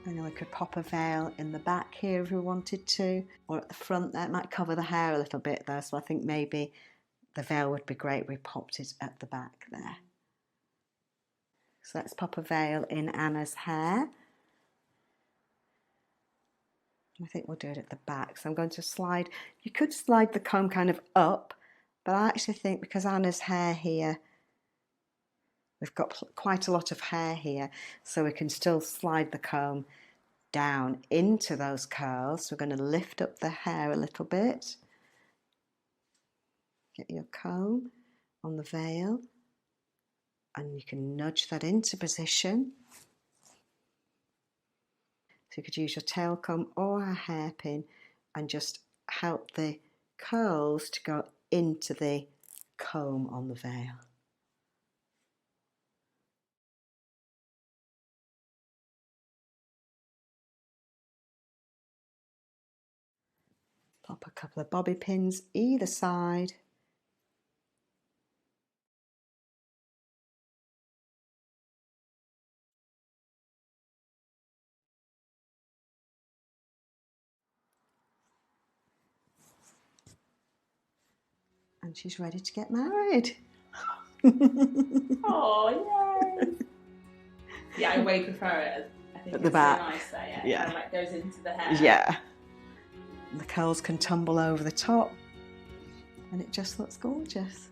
And then we could pop a veil in the back here if we wanted to, or at the front there. It might cover the hair a little bit though, so I think maybe the veil would be great if we popped it at the back there. So let's pop a veil in Anna's hair. I think we'll do it at the back. So I'm going to slide, you could slide the comb kind of up, but I actually think because Anna's hair here, we've got quite a lot of hair here, so we can still slide the comb down into those curls. So we're going to lift up the hair a little bit. Get your comb on the veil and you can nudge that into position. So you could use your tail comb or a hairpin and just help the curls to go into the comb on the veil. Pop a couple of bobby pins either side. And she's ready to get married. Oh, yay! Yeah, I way prefer it. I think At the it's back. so nice there, yeah. Yeah. And like goes into the hair. Yeah. The curls can tumble over the top and it just looks gorgeous.